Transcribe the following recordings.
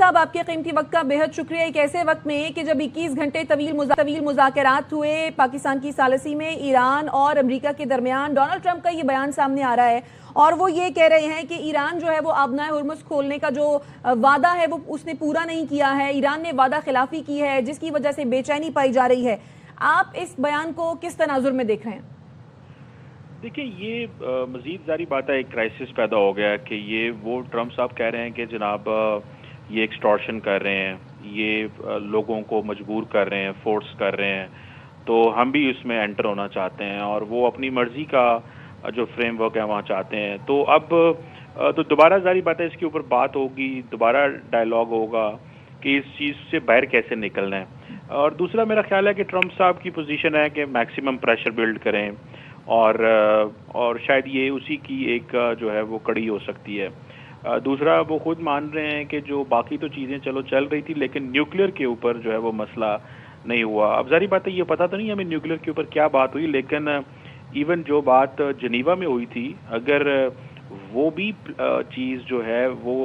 صاحب آپ کے قیمتی وقت کا بہت شکریہ. ایک ایسے وقت میں کہ جب 21 گھنٹے طویل مذاکرات ہوئے پاکستان کی ثالثی میں ایران اور امریکہ کے درمیان، ڈونلڈ ٹرمپ کا یہ بیان سامنے آ رہا ہے اور وہ یہ کہہ رہے ہیں کہ ایران جو ہے وہ آبنائے ہرمز کھولنے کا جو وعدہ ہے وہ اس نے پورا نہیں کیا ہے، ایران نے وعدہ خلافی کی ہے جس کی وجہ سے بے چینی پائی جا رہی ہے. آپ اس بیان کو کس تناظر میں دیکھ رہے ہیں؟ دیکھیں، یہ مزید ظاہری بات ہے، ایک کرائسس پیدا ہو گیا کہ یہ وہ ٹرمپ صاحب کہہ رہے ہیں کہ جناب یہ ایکسٹورشن کر رہے ہیں، یہ لوگوں کو مجبور کر رہے ہیں، فورس کر رہے ہیں، تو ہم بھی اس میں انٹر ہونا چاہتے ہیں اور وہ اپنی مرضی کا جو فریم ورک ہے وہاں چاہتے ہیں. تو اب تو دوبارہ ظاہری بات ہے اس کے اوپر بات ہوگی، دوبارہ ڈائلاگ ہوگا کہ اس چیز سے باہر کیسے نکلنا ہے. اور دوسرا میرا خیال ہے کہ ٹرمپ صاحب کی پوزیشن ہے کہ میکسیمم پریشر بلڈ کریں اور شاید یہ اسی کی ایک جو ہے وہ کڑی ہو سکتی ہے. دوسرا وہ خود مان رہے ہیں کہ جو باقی تو چیزیں چلو چل رہی تھی لیکن نیوکلیر کے اوپر جو ہے وہ مسئلہ نہیں ہوا. اب ظاہری بات ہے یہ پتہ تو نہیں ہمیں نیوکلیر کے اوپر کیا بات ہوئی، لیکن ایون جو بات جنیوا میں ہوئی تھی اگر وہ بھی چیز جو ہے وہ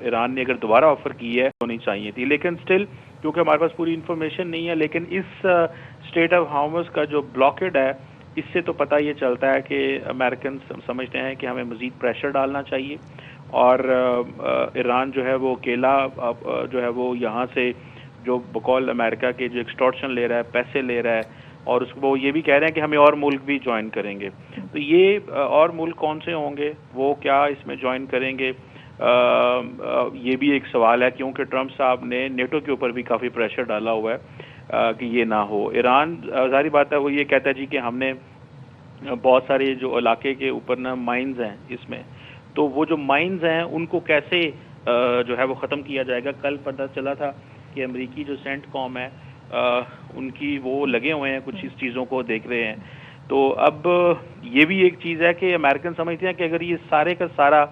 ایران نے اگر دوبارہ آفر کی ہے ہونی چاہیے تھی، لیکن سٹل کیونکہ ہمارے پاس پوری انفارمیشن نہیں ہے. لیکن اس اسٹیٹ آف ہارمز کا جو بلاکڈ ہے اس سے تو پتہ یہ چلتا ہے کہ امریکن سمجھتے ہیں کہ ہمیں مزید پریشر ڈالنا چاہیے اور ایران جو ہے وہ اکیلا جو ہے وہ یہاں سے جو بقول امریکہ کے جو ایکسٹورشن لے رہا ہے، پیسے لے رہا ہے، اور اس کو وہ یہ بھی کہہ رہے ہیں کہ ہمیں اور ملک بھی جوائن کریں گے. تو یہ اور ملک کون سے ہوں گے، وہ کیا اس میں جوائن کریں گے، یہ بھی ایک سوال ہے کیونکہ ٹرمپ صاحب نے نیٹو کے اوپر بھی کافی پریشر ڈالا ہوا ہے کہ یہ نہ ہو. ایران ظاہری بات ہے وہ یہ کہتا ہے جی کہ ہم نے بہت سارے جو علاقے کے اوپر نا مائنز ہیں اس میں، تو وہ جو مائنز ہیں ان کو کیسے جو ہے وہ ختم کیا جائے گا. کل پتہ چلا تھا کہ امریکی جو سینٹ کام ہے ان کی وہ لگے ہوئے ہیں کچھ اس چیزوں کو دیکھ رہے ہیں. تو اب یہ بھی ایک چیز ہے کہ امریکن سمجھتے ہیں کہ اگر یہ سارے کا سارا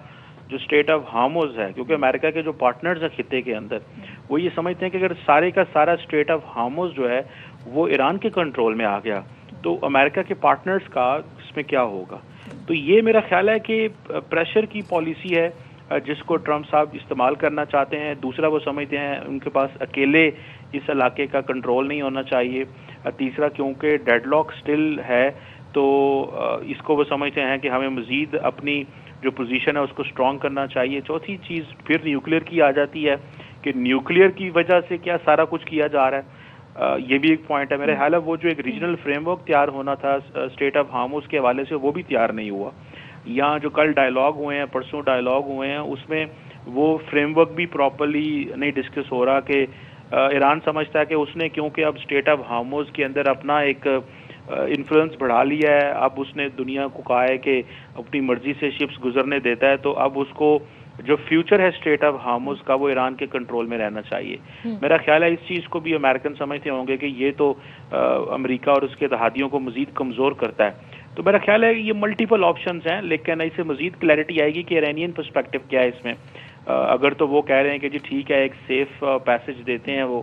جو اسٹیٹ آف ہارموز ہے، کیونکہ امریکہ کے جو پارٹنرز ہیں خطے کے اندر وہ یہ سمجھتے ہیں کہ اگر سارے کا سارا اسٹیٹ آف ہارموز جو ہے وہ ایران کے کنٹرول میں آ گیا تو امریکہ کے پارٹنرز کا اس میں کیا ہوگا. تو یہ میرا خیال ہے کہ پریشر کی پالیسی ہے جس کو ٹرمپ صاحب استعمال کرنا چاہتے ہیں. دوسرا وہ سمجھتے ہیں ان کے پاس اکیلے اس علاقے کا کنٹرول نہیں ہونا چاہیے. تیسرا کیونکہ ڈیڈ لاک سٹل ہے تو اس کو وہ سمجھتے ہیں کہ ہمیں مزید اپنی جو پوزیشن ہے اس کو اسٹرانگ کرنا چاہیے. چوتھی چیز پھر نیوکلیر کی آ جاتی ہے کہ نیوکلیر کی وجہ سے کیا سارا کچھ کیا جا رہا ہے. یہ بھی ایک پوائنٹ ہے. میرے خیال ہے وہ جو ایک ریجنل فریم ورک تیار ہونا تھا اسٹیٹ آف ہارموز کے حوالے سے وہ بھی تیار نہیں ہوا. یہاں جو کل ڈائلاگ ہوئے ہیں، پرسوں ڈائلاگ ہوئے ہیں، اس میں وہ فریم ورک بھی پراپرلی نہیں ڈسکس ہو رہا کہ ایران سمجھتا ہے کہ اس نے کیونکہ اب اسٹیٹ آف ہارموز کے اندر اپنا ایک انفلوئنس بڑھا لیا ہے، اب اس نے دنیا کو کہا ہے کہ اپنی مرضی سے شپس گزرنے دیتا ہے، تو اب اس کو جو فیوچر ہے اسٹیٹ آف ہارموز کا وہ ایران کے کنٹرول میں رہنا چاہیے. میرا خیال ہے اس چیز کو بھی امریکن سمجھتے ہوں گے کہ یہ تو امریکہ اور اس کے اتحادیوں کو مزید کمزور کرتا ہے. تو میرا خیال ہے یہ ملٹیپل آپشنز ہیں، لیکن اس سے مزید کلیئرٹی آئے گی کہ ایرانین پرسپیکٹو کیا ہے اس میں. اگر تو وہ کہہ رہے ہیں کہ جی ٹھیک ہے ایک سیف پیسج دیتے ہیں وہ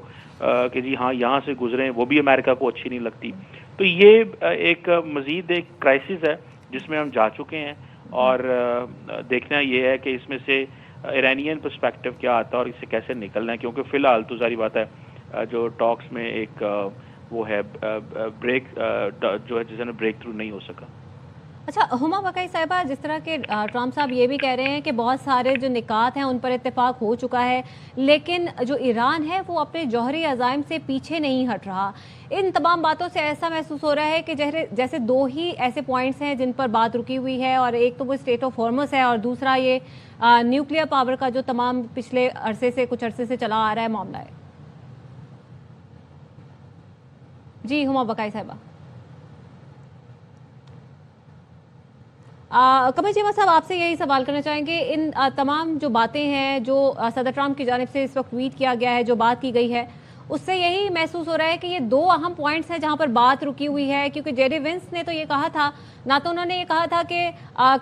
کہ جی ہاں یہاں سے گزریں، وہ بھی امریکہ کو اچھی نہیں لگتی. تو یہ ایک مزید ایک کرائسس ہے جس میں ہم جا چکے ہیں اور دیکھنا یہ ہے کہ اس میں سے ایرانین پرسپیکٹو کیا آتا ہے اور اس سے کیسے نکلنا ہے. کیونکہ فی الحال تو ظاہری بات ہے جو ٹاکس میں ایک وہ ہے بریک جو ہے جسے بریک تھرو نہیں ہو سکا. اچھا ہما بقائی صاحبہ، جس طرح کہ ٹرمپ صاحب یہ بھی کہہ رہے ہیں کہ بہت سارے جو نکات ہیں ان پر اتفاق ہو چکا ہے، لیکن جو ایران ہے وہ اپنے جوہری عزائم سے پیچھے نہیں ہٹ رہا. ان تمام باتوں سے ایسا محسوس ہو رہا ہے کہ جیسے دو ہی ایسے پوائنٹس ہیں جن پر بات رکی ہوئی ہے، اور ایک تو وہ اسٹیٹ آف ہارمز ہے اور دوسرا یہ نیوکلیر پاور کا جو تمام پچھلے کچھ عرصے سے چلا آ رہا ہے معاملہ ہے. جی ہما بقائی صاحبہ. قمر جیمہ صاحب آپ سے یہی سوال کرنا چاہیں گے، ان تمام جو باتیں ہیں جو صدر ٹرمپ کی جانب سے اس وقت ٹویٹ کیا گیا ہے، جو بات کی گئی ہے، اس سے یہی محسوس ہو رہا ہے کہ یہ دو اہم پوائنٹس ہیں جہاں پر بات رکی ہوئی ہے. کیونکہ جے ڈی وینس نے تو یہ کہا تھا، نہ تو انہوں نے یہ کہا تھا کہ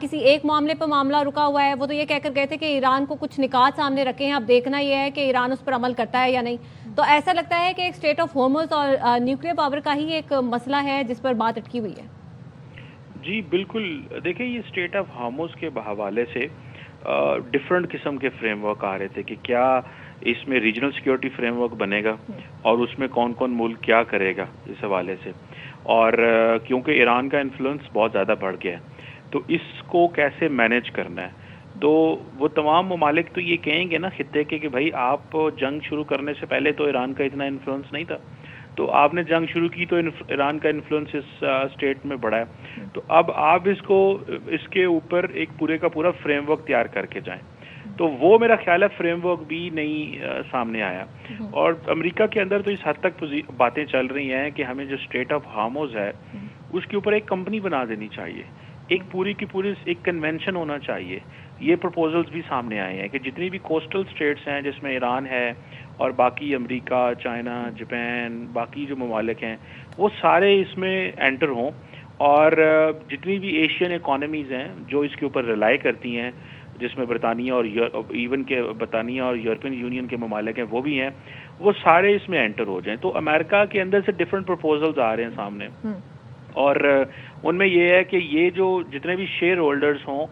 کسی ایک معاملے پر معاملہ رکا ہوا ہے، وہ تو یہ کہہ کر گئے تھے کہ ایران کو کچھ نکات سامنے رکھے ہیں، اب دیکھنا یہ ہے کہ ایران اس پر عمل کرتا ہے یا نہیں. تو ایسا لگتا ہے کہ ایک اسٹیٹ آف ہارمز اور نیوکلیر پاور کا ہی ایک مسئلہ ہے جس پر بات اٹکی ہوئی ہے. جی بالکل. دیکھیں یہ اسٹیٹ آف ہارموز کے حوالے سے ڈفرینٹ قسم کے فریم ورک آ رہے تھے کہ کیا اس میں ریجنل سیکورٹی فریم ورک بنے گا اور اس میں کون کون ملک کیا کرے گا اس حوالے سے، اور کیونکہ ایران کا انفلوئنس بہت زیادہ بڑھ گیا ہے تو اس کو کیسے مینیج کرنا ہے. تو وہ تمام ممالک تو یہ کہیں گے نا خطے کے کہ بھائی آپ جنگ شروع کرنے سے پہلے تو ایران کا اتنا انفلوئنس نہیں تھا، تو آپ نے جنگ شروع کی تو ایران کا انفلوئنس اس اسٹیٹ میں بڑھا ہے، تو اب آپ اس کے اوپر ایک پورے کا پورا فریم ورک تیار کر کے جائیں. تو وہ میرا خیال ہے فریم ورک بھی نہیں سامنے آیا. اور امریکہ کے اندر تو اس حد تک باتیں چل رہی ہیں کہ ہمیں جو اسٹریٹ آف ہارموز ہے اس کے اوپر ایک کمپنی بنا دینی چاہیے، ایک پوری کی پوری ایک کنونشن ہونا چاہیے. یہ پروپوزلز بھی سامنے آئے ہیں کہ جتنی بھی کوسٹل اسٹیٹس ہیں جس میں ایران ہے اور باقی امریکہ، چائنا، جاپان، باقی جو ممالک ہیں وہ سارے اس میں انٹر ہوں، اور جتنی بھی ایشین اکانومیز ہیں جو اس کے اوپر ریلائی کرتی ہیں جس میں برطانیہ اور ایون کے برطانیہ اور یورپین یونین کے ممالک ہیں وہ بھی ہیں، وہ سارے اس میں انٹر ہو جائیں. تو امریکہ کے اندر سے ڈفرینٹ پروپوزلز آ رہے ہیں سامنے، اور ان میں یہ ہے کہ یہ جو جتنے بھی شیئر ہولڈرز ہوں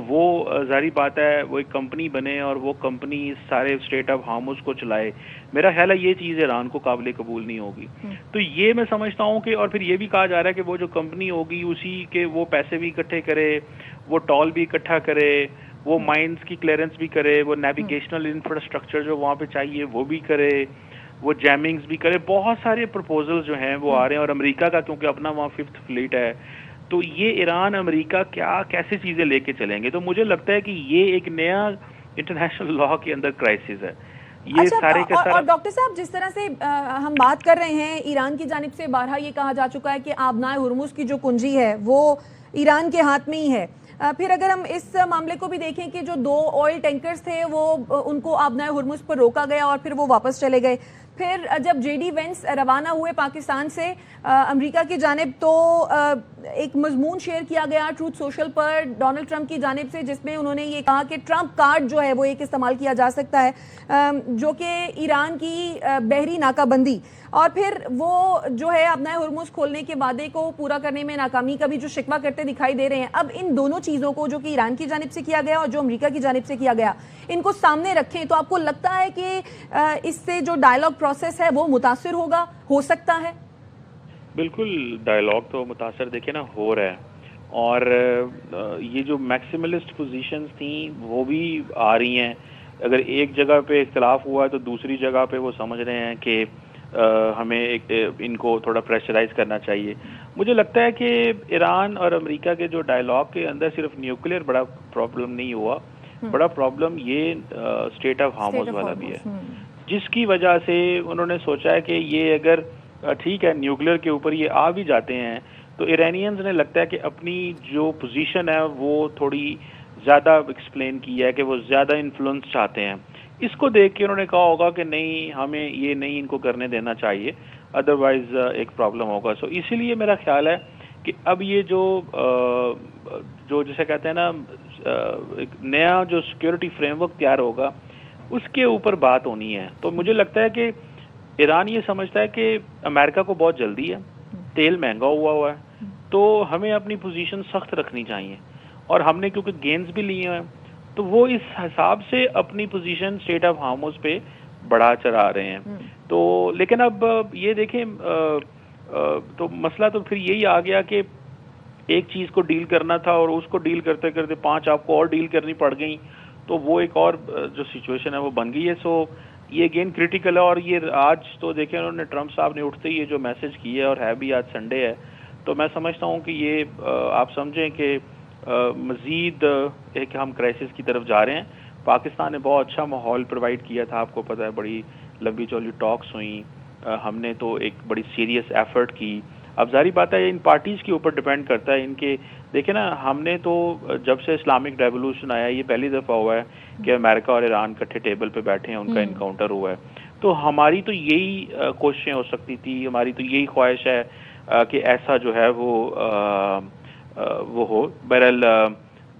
وہ ظاہری بات ہے وہ ایک کمپنی بنے اور وہ کمپنی سارے اسٹیٹ آف ہارموز کو چلائے. میرا خیال ہے یہ چیز ایران کو قابل قبول نہیں ہوگی. تو یہ میں سمجھتا ہوں کہ، اور پھر یہ بھی کہا جا رہا ہے کہ وہ جو کمپنی ہوگی اسی کے وہ پیسے بھی اکٹھے کرے، وہ ٹول بھی اکٹھا کرے، وہ مائنز کی کلیئرنس بھی کرے، وہ نیویگیشنل انفراسٹرکچر جو وہاں پہ چاہیے وہ بھی کرے، وہ جیمنگز بھی کرے. بہت سارے پروپوزل جو ہیں وہ آ رہے ہیں، اور امریکہ کا کیونکہ اپنا وہاں 5th فلیٹ ہے تو یہ ایران امریکہ کیسے چیزیں لے کے چلیں گے. تو مجھے لگتا ہے کہ یہ ایک نیا انٹرنیشنل لا کے اندر کرائسس ہے. یہ سارے کے سارے. اور ڈاکٹر صاحب جس طرح سے ہم بات کر رہے ہیں، ایران کی جانب سے بارہا یہ کہا جا چکا ہے کہ آبنائے ہرمز کی جو کنجی ہے وہ ایران کے ہاتھ میں ہی ہے. پھر اگر ہم اس معاملے کو بھی دیکھیں کہ جو 2 آئل ٹینکرز تھے وہ ان کو آبنائے ہرمز پر روکا گیا اور پھر وہ واپس چلے گئے. پھر جب جے ڈی وینس روانہ ہوئے پاکستان سے امریکہ کی جانب تو ایک مضمون شیئر کیا گیا ٹروتھ سوشل پر ڈونلڈ ٹرمپ کی جانب سے، جس میں انہوں نے یہ کہا کہ ٹرمپ کارڈ جو ہے وہ ایک استعمال کیا جا سکتا ہے جو کہ ایران کی بحری ناکہ بندی، اور پھر وہ جو ہے اپنا ہرمز کھولنے کے وعدے کو پورا کرنے میں ناکامی کا بھی جو شکوہ کرتے دکھائی دے رہے ہیں. اب ان دونوں چیزوں کو جو کہ ایران کی جانب سے کیا گیا اور جو امریکہ کی جانب سے کیا گیا، ان کو سامنے رکھیں تو آپ کو لگتا ہے کہ اس سے جو ڈائیلاگ پروسیس ہے وہ متاثر ہو سکتا ہے؟ بالکل ڈائیلاگ تو متاثر دیکھیں نا ہو رہا ہے، اور یہ جو میکسیملسٹ پوزیشنز تھیں وہ بھی آ رہی ہیں. اگر ایک جگہ پہ اختلاف ہوا ہے تو دوسری جگہ پہ وہ سمجھ رہے ہیں کہ ہمیں ان کو تھوڑا پریشرائز کرنا چاہیے. مجھے لگتا ہے کہ ایران اور امریکہ کے جو ڈائیلاگ کے اندر صرف نیوکلیئر بڑا پرابلم نہیں ہوا، بڑا پرابلم یہ اسٹیٹ آف ہارموز والا بھی ہے، جس کی وجہ سے انہوں نے سوچا ہے کہ یہ اگر ٹھیک ہے نیوکلیئر کے اوپر یہ آ بھی جاتے ہیں تو ایرانینز نے لگتا ہے کہ اپنی جو پوزیشن ہے وہ تھوڑی زیادہ ایکسپلین کی ہے کہ وہ زیادہ انفلوئنس چاہتے ہیں. اس کو دیکھ کے انہوں نے کہا ہوگا کہ نہیں ہمیں یہ نہیں ان کو کرنے دینا چاہیے، ادروائز ایک پرابلم ہوگا. سو اسی لیے میرا خیال ہے کہ اب یہ جو جسے کہتے ہیں نا ایک نیا جو سیکورٹی فریم ورک تیار ہوگا اس کے اوپر بات ہونی ہے. تو مجھے لگتا ہے کہ ایران یہ سمجھتا ہے کہ امریکہ کو بہت جلدی ہے، تیل مہنگا ہوا ہے، تو ہمیں اپنی پوزیشن سخت رکھنی چاہیے، اور ہم نے کیونکہ گینز بھی لیے ہیں تو وہ اس حساب سے اپنی پوزیشن اسٹیٹ آف ہارموز پہ بڑھا چڑھا رہے ہیں. تو لیکن اب یہ دیکھیں تو مسئلہ تو پھر یہی آ گیا کہ ایک چیز کو ڈیل کرنا تھا اور اس کو ڈیل کرتے کرتے 5 آپ کو اور ڈیل کرنی پڑ گئیں، تو وہ ایک اور جو سچویشن ہے وہ بن گئی ہے. سو یہ اگین کریٹیکل ہے. اور یہ آج تو دیکھیں انہوں نے ٹرمپ صاحب نے اٹھتے ہی یہ جو میسج کی ہے، اور ہے بھی آج سنڈے ہے، تو میں سمجھتا ہوں کہ یہ آپ سمجھیں کہ مزید ایک ہم کرائسس کی طرف جا رہے ہیں. پاکستان نے بہت اچھا ماحول پرووائڈ کیا تھا، آپ کو پتہ ہے بڑی لمبی چولی ٹاکس ہوئیں، ہم نے تو ایک بڑی سیریس ایفرٹ کی. اب ظاہری بات ہے ان پارٹیز کے اوپر ڈیپینڈ کرتا ہے ان کے. دیکھیں نا ہم نے تو جب سے اسلامک ریولوشن آیا یہ پہلی دفعہ ہوا ہے کہ امریکہ اور ایران کٹھے ٹیبل پہ بیٹھے ہیں، ان کا انکاؤنٹر ہوا ہے. تو ہماری تو یہی کوششیں ہو سکتی تھی، ہماری تو یہی خواہش ہے کہ ایسا جو ہے وہ ہو. بہرحال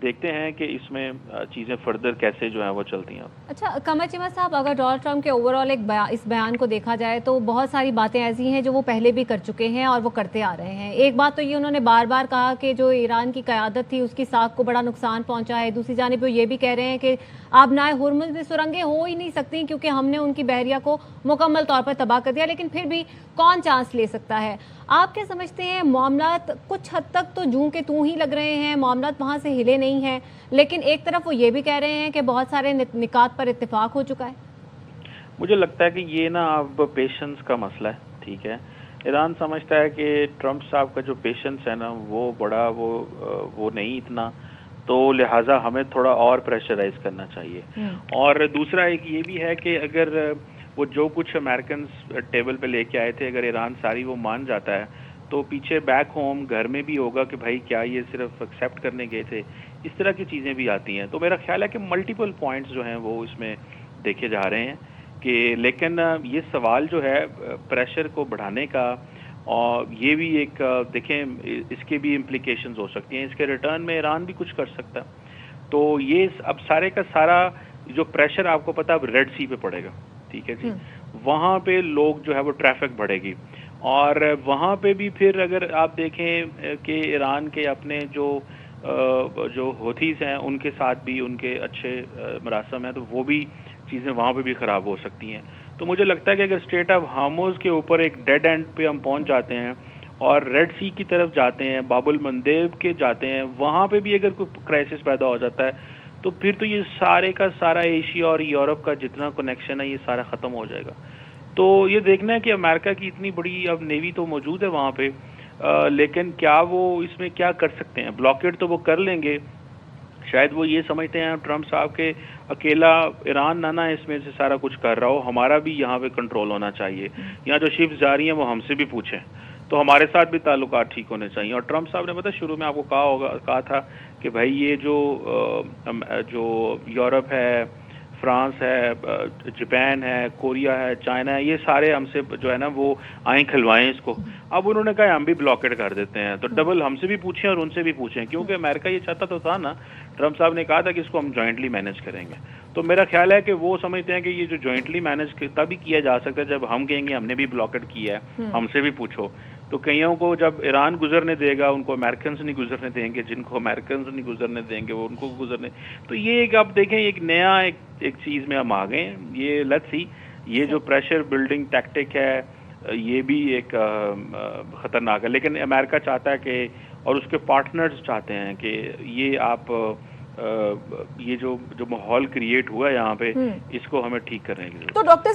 دیکھتے ہیں کہ اس میں چیزیں فردر کیسے جو ہیں وہ چلتی ہیں. اچھا قمر چیمہ صاحب، اگر ڈونلڈ ٹرمپ کے اوور آل اس بیان کو دیکھا جائے تو بہت ساری باتیں ایسی ہیں جو وہ پہلے بھی کر چکے ہیں اور وہ کرتے آ رہے ہیں. ایک بات تو یہ انہوں نے بار بار کہا کہ جو ایران کی قیادت تھی اس کی ساکھ کو بڑا نقصان پہنچا ہے. دوسری جانب وہ یہ بھی کہہ رہے ہیں کہ آبنائے ہرمز میں سرنگیں ہو ہی نہیں سکتی کیونکہ ہم نے ان کی بحریہ کو مکمل طور پر تباہ کر دیا. لیکن پھر بھی کون چانس لے سکتا ہے؟ آپ کیا سمجھتے ہیں؟ معاملات کچھ حد تک تو جوں کے توں ہی لگ رہے ہیں، معاملات وہاں سے ہلے نہیں ہیں، لیکن ایک طرف وہ یہ بھی کہہ رہے ہیں کہ بہت سارے نکات پر اتفاق ہو چکا ہے. مجھے لگتا ہے کہ یہ نا اب پیشنس کا مسئلہ ہے. ٹھیک ہے، ایران سمجھتا ہے کہ ٹرمپ صاحب کا جو پیشنس ہے نا وہ بڑا وہ نہیں اتنا، تو لہٰذا ہمیں تھوڑا اور پریشرائز کرنا چاہیے. اور دوسرا ایک یہ بھی ہے کہ اگر وہ جو کچھ امریکنز ٹیبل پہ لے کے آئے تھے اگر ایران ساری وہ مان جاتا ہے تو پیچھے بیک ہوم گھر میں بھی ہوگا کہ بھائی کیا یہ صرف ایکسیپٹ کرنے گئے تھے، اس طرح کی چیزیں بھی آتی ہیں. تو میرا خیال ہے کہ ملٹیپل پوائنٹس جو ہیں وہ اس میں دیکھے جا رہے ہیں کہ لیکن یہ سوال جو ہے پریشر کو بڑھانے کا، اور یہ بھی ایک دیکھیں اس کے بھی امپلیکیشنز ہو سکتی ہیں. اس کے ریٹرن میں ایران بھی کچھ کر سکتا ہے. تو یہ اب سارے کا سارا جو پریشر آپ کو پتا اب ریڈ سی پہ پڑے گا. ٹھیک ہے جی، وہاں پہ لوگ جو ہے وہ ٹریفک بڑھے گی، اور وہاں پہ بھی پھر اگر آپ دیکھیں کہ ایران کے اپنے جو ہوتھیز ہیں ان کے ساتھ بھی ان کے اچھے مراسم ہیں، تو وہ بھی چیزیں وہاں پہ بھی خراب ہو سکتی ہیں. تو مجھے لگتا ہے کہ اگر اسٹریٹ آف ہارموز کے اوپر ایک ڈیڈ اینڈ پہ ہم پہنچ جاتے ہیں اور ریڈ سی کی طرف جاتے ہیں، باب المندیب کے جاتے ہیں، وہاں پہ بھی اگر کوئی کرائسس پیدا ہو جاتا ہے تو پھر تو یہ سارے کا سارا ایشیا اور یورپ کا جتنا کنیکشن ہے یہ سارا ختم ہو جائے گا. تو یہ دیکھنا ہے کہ امریکہ کی اتنی بڑی اب نیوی تو موجود ہے وہاں پہ، لیکن کیا وہ اس میں کیا کر سکتے ہیں؟ بلاکیڈ تو وہ کر لیں گے. شاید وہ یہ سمجھتے ہیں ٹرمپ صاحب کے اکیلا ایران نہ اس میں سے سارا کچھ کر رہا ہو، ہمارا بھی یہاں پہ کنٹرول ہونا چاہیے. یہاں جو شپس جا رہی ہیں وہ ہم سے بھی پوچھیں، تو ہمارے ساتھ بھی تعلقات ٹھیک ہونے چاہیے. اور ٹرمپ صاحب نے شروع میں آپ کو کہا تھا کہ بھائی یہ جو یورپ ہے، فرانس ہے، جاپان ہے، کوریا ہے، چائنا ہے، یہ سارے ہم سے جو ہے نا وہ آئیں کھلوائیں اس کو. اب انہوں نے کہا ہم بھی بلاکیڈ کر دیتے ہیں، تو ڈبل ہم سے بھی پوچھیں اور ان سے بھی پوچھیں، کیونکہ امریکہ یہ چاہتا تو تھا نا، ٹرمپ صاحب نے کہا تھا کہ اس کو ہم جوائنٹلی مینج کریں گے. تو میرا خیال ہے کہ وہ سمجھتے ہیں کہ یہ جو جوائنٹلی مینج تبھی کیا جا سکتا ہے جب ہم کہیں گے ہم نے بھی بلاکیڈ کیا ہے، ہم سے بھی پوچھو. تو کئیوں کو جب ایران گزرنے دے گا ان کو امریکنز نہیں گزرنے دیں گے، جن کو امریکنز نہیں گزرنے دیں گے وہ ان کو گزرنے. تو یہ ایک آپ دیکھیں ایک نیا ایک چیز میں ہم آ گئے ہیں. یہ لیٹس سی، یہ جو پریشر بلڈنگ ٹیکٹک ہے یہ بھی ایک خطرناک ہے. لیکن امریکہ چاہتا ہے کہ، اور اس کے پارٹنرز چاہتے ہیں کہ یہ آپ یہ جو ماحول کریٹ ہوا ہے یہاں پہ اس کو ہمیں ٹھیک کرنے کی ضرورت ہے. تو ڈاکٹر